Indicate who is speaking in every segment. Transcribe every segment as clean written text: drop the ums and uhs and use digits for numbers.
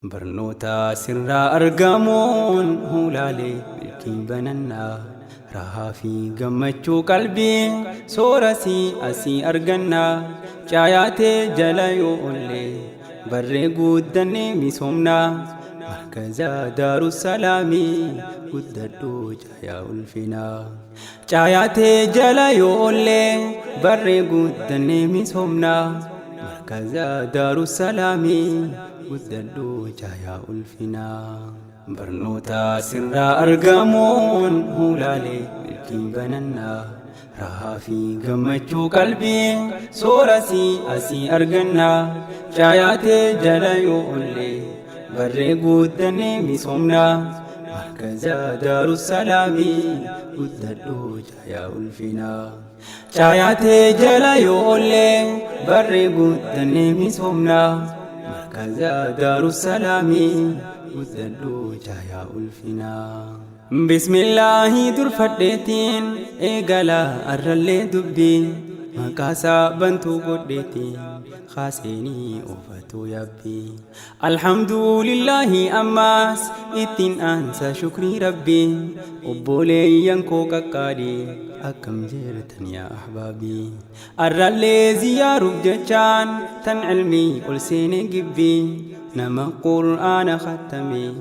Speaker 1: برنوتا سرا أرقامون هولالي بالكين بننا راها في قمتشو قلبي سورسي أسي أرقنا جاياتي جلايو اللي بري قدني مسومنا مركزا دار السلامي قددو جايا الفنا جاياتي جلايو اللي بري قدني مسومنا مركزا دار السلامي قددو جايا الفنا برنوتا سرا أرقامون هولالي بالكين بننا راها في قمتشو قلبي سورسي أسي أرقنا جاياتي جلايو اللي بري قدني مسومنا مركزا دار السلامي قددو جايا الفنا جاياتي جلايو اللي بري قدني مسومنا مركزا دار السلامي قددو جايا الفنا بسم الله درفدتين إيقالا أرلي دبي مكاسا بنتو قدتين خاسيني أوفتو يبي الحمد لله أماس إتين أنسى شكري ربي أبولي ينكو ككادي أكم جيرتن يا أحبابي أرلي زيارو بجتشان تن علمي ألسيني قبي نما قرآن ختمي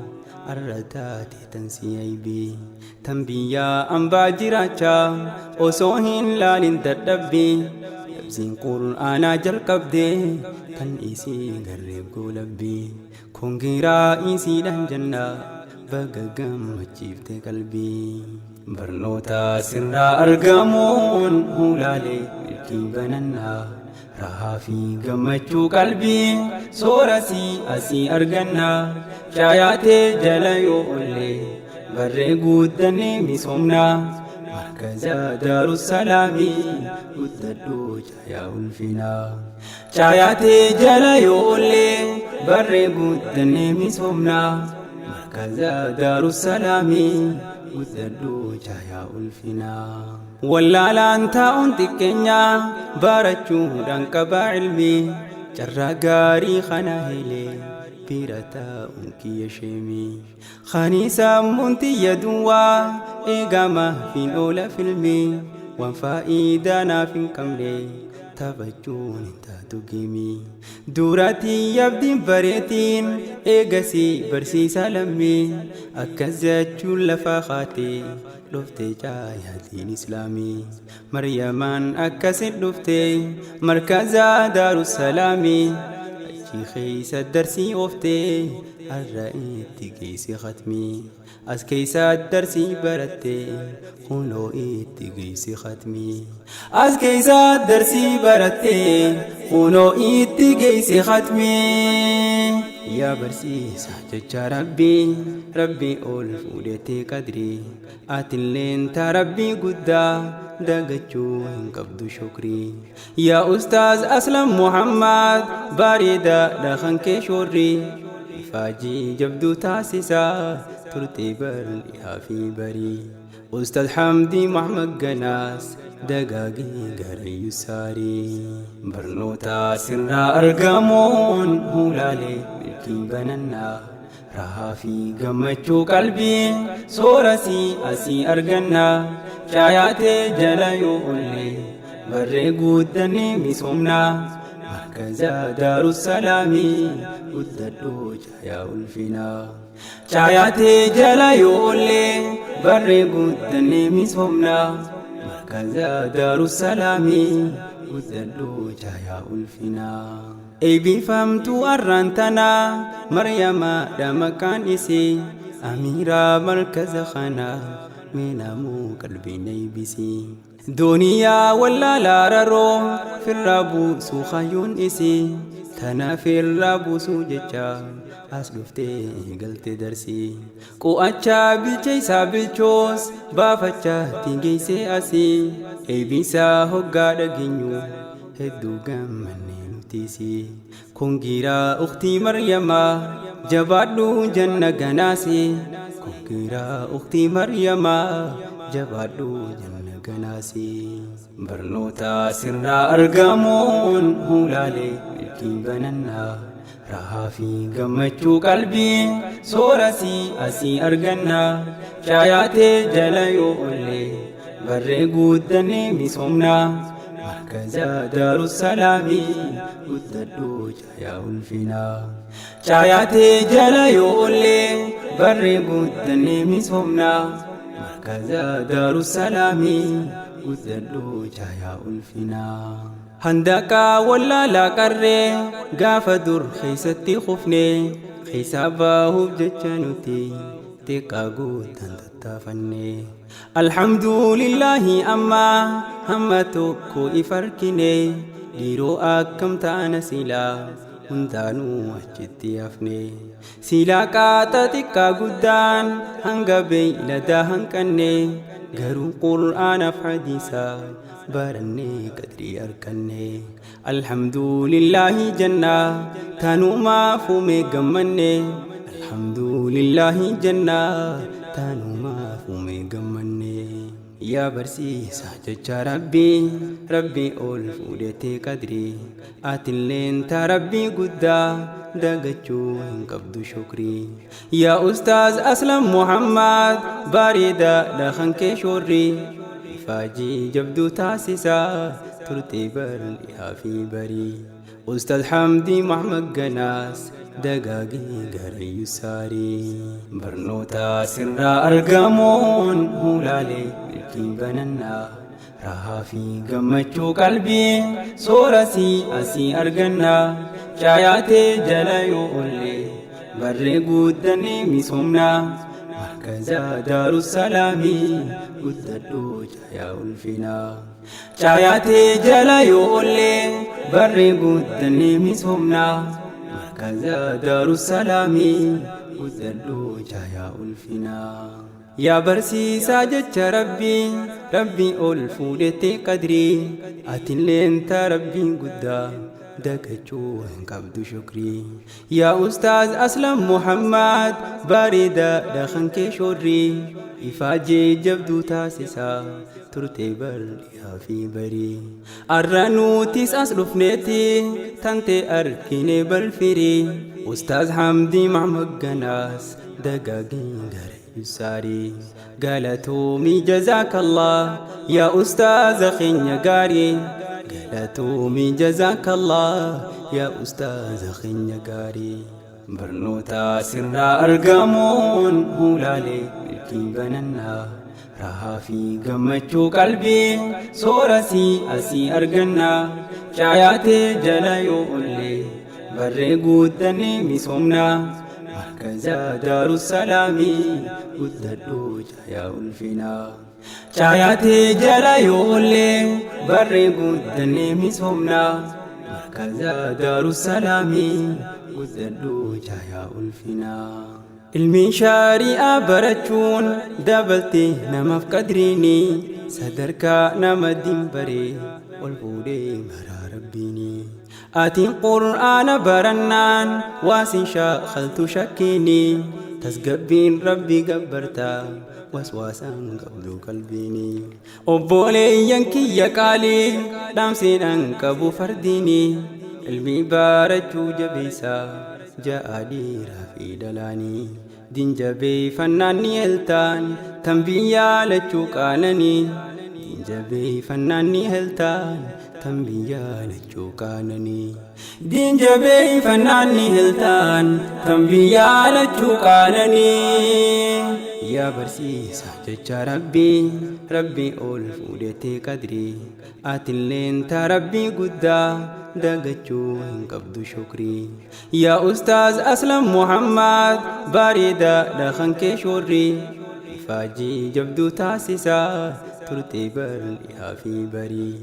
Speaker 1: الرتاتي تنسي بي تنبيا أنبا جراجا أصوهن لالين تدبي يبزين قرآن جرقبدي تن إيسي غرب قلبي كونغيرا إيسي لن جنة بغغم وجيبت قلبي برنوتا سرا أرقامون هولالي بالكين بننا راها في قمتشو قلبي سورسي أسي أرقنا جاياتي جلايو اللي بري قدني مسومنا مركزا دار السلامي قددو جايا الفنا جاياتي جلايو اللي بري قدني مسومنا مركزا دار السلامي قددو جايا الفنا ولا لانتا أنتكنيا بارچو دانكبا علمي جرى غاري خناهيلي بيرتا أنكي يشيمي خانيسا منتي يدوا إيقاما في أولى فيلمي وفائدانا في كمري تبجون انتا تقيمي دوراتي يبدين بريتين إيقاسي برسي سلمي أكزاتشو لفاخاتي لفتي جايا دين إسلامي مريمان أكسد لفتي مركزا دار السلامي خيس الدرسي أفتي الرئيت كيسي ختمي أس كيس الدرسي برتي خلو إيت كيسي ختمي أس كيس الدرسي برتي خلو إيت كيسي ختمي يا برسي سجد ربي ربي أولف وديتي قدري أتلين تربي قدا دقجو قبض شكري يا أستاذ أسلم محمد باريدا دخنك شوري فاجي جبدو تاسسا ترتيبر يا في بري أستاذ حمدي محمد قناس دقاقي قري يساري برنوتا سرا أرقامون هولالي بالكين بننا راها في قمتشو قلبي سورسي أسي أرقنا جاياتي جلايو اللي بري قدني مسومنا مركزا دار السلامي قددو جايا الفنا جاياتي جلايو اللي بري قدني مسومنا مركزا دار السلامي قددو جايا الفنا ايبي فهمتو أرانتنا مريم دمكان إسي أميرة مركز خنا مينامو قلبي نيبسي دنيا ولا لاررو في الرابو سوخيون إسي تنا في الرابو سوججا أسلفتي قلت درسي قو أچا بيچي بيچوس بافتشا تنجيسي أسي ايبي سا هقا دقينيو هدو قمني تيسي كونغيرا أختي مريم جبادو جنة جناسي كونغيرا أختي مريم جبادو جنة جناسي برنوتا سرا أرقامون هولالي بالكين بننا rahaa fi gammachuu qalbii soorasii asii arganna shaayaatee jala yoo olle barree guuttannee misoomna markaza Daarussalaami guddadhoo caayaa ulfina shaayaatee jala yoo olle barree guuttannee misoomna markaza Daarussalaami guddadhoo caayaa ulfina handaka wallaalaa qarree gaafa dur keessatti kufne keessa bahuuf jecha nuti xiqqaa guutan tattaafanne alhamdulillahi amma hamma tokko ifarkine dhiiroo akkam taana silaa hundaanuu achitti hafne silaa qaata xiqqaa guddaan hanga beeyladaa hanqanne garuu qur'aanaaf hadiisaa barannee qadrii arganne alhamdulillahi janna tanumaa fuume gammanne alhamdulillahi janna tanumaa fuume gammanne yaa barsiisaa jecha rabbii ol fuudhetee qadrii atilleen taa rabbii guddaa dagachuu hin qabdu shukrii yaa ustaaz aslam muhammad bareedaadha kan kee shoorrii faajii jabduu taasisaa turtee bal'aa fi barii ustaaz hamdii muhammad ganaas dagaagii garayyuu saarii barnoota sirraa argamuun hulaalee milkii banannaa rahaa fi gammachuu qalbii soorasii asii argannaa shaayaatee jala yoo olle barree guuttannee misoomnaa markaza Daarussalaami guddadhoo caayaa ulfina shaayaatee jala yoo olle barree guuttannee misoomna markaza Daarussalaami guddadhoo caayaa ulfina yaa barsiisaa jecha rabbii ol fuudhetee qadrii atilleen taa rabbii guddaa dagachuu hin qabdu shukrii yaa ustaaz aslam muhammad bareedaadha kan kee shoorrii ifaajee jabduu taasisaa turtee bal'aa fi barii arra nutis as dhufneeti tante argine balfirii ustaaz hamdii muhammad ganaas dagaagii garayyuu saarii galatoomii jazaakallah yaa ustaaz keenya gaarii galatoomii jazaakallah yaa ustaaz keenya gaarii barnoota sirraa argamuun hulaalee milkii banannaa rahaa fi gammachuu qalbii soorasii asii argannaa shaayaatee jala yoo olle barree guuttannee misoomnaa markaza Daarussalaami guddadhoo caayaa ulfina shaayaatee jala yoo olle barree guuttannee misoomnaa markaza Daarussalaami guddadhoo caayaa ulfina ilmiin shaari'aa barachuun dabaltee namaaf qadriini sadarkaa nama dinbaree ol fuudhee maraa rabbiini atiin qur'aana barannaan waasin shaakaltu shakkiini tasgabbiin rabbii gabbartaa waswaasaan qabdu qalbiini obboleeyyan kiyya qaalii dhaamsiidhaan qabu fardiini ilmii barachuu jabeessaa ja'a dhiiraa fi dhalaanii dinjabeeffannaan ni heltaan tan biyyaa lachuu qaananii dinjabeeffannaan ni heltaan tan biyyaa lachuu qaananii dinjabeeffannaan ni heltaan tan biyyaa lachuu qaananii yaa barsiisaa jecha rabbii ol fuudhetee qadrii atilleen taa rabbii guddaa dagachuu hin qabdu shukrii yaa ustaaz aslam muhammad bareedaadha kan kee shoorrii ifaajii jabduu taasisaa turtee bal'aa fi barii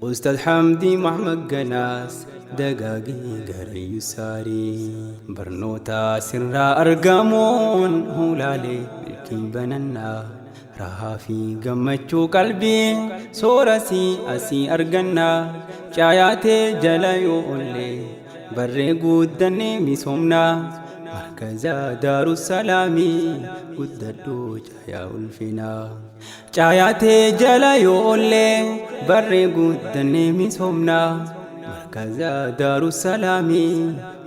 Speaker 1: ustaaz hamdii muhammad ganaas dagaagii garayyuu saarii barnoota sirraa argamuun hulaalee milkii banannaa rahaa fi gammachuu qalbii soorasii asii argannaa shaayaatee jala yoo olle barree guuttannee misoomnaa markaza Daarussalaami guddadhoo caayaa ulfina shaayaatee jala yoo olle barree guuttannee misoomnaa markaza Daarussalaami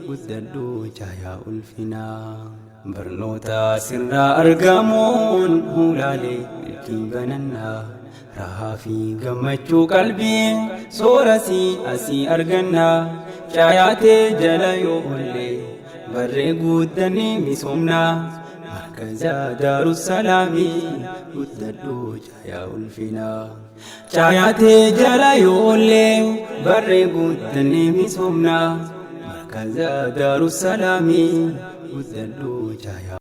Speaker 1: guddadhu jaayaa ulfinaa. Barnoota sirraa argamuun hulaalee milkii banannaa. Rahaa fi gammachuu qalbii soorasii asii argannaa. Caayaatee jala yoo oolle barree guddannee misoomnaa. Markaza Daarussalaamii guddadhu jaayaa ulfinaa. Caayaatee jala yoo oolle barree guddannee misoomnaa. Markaza Daarussalaamii guddadhu jaayaa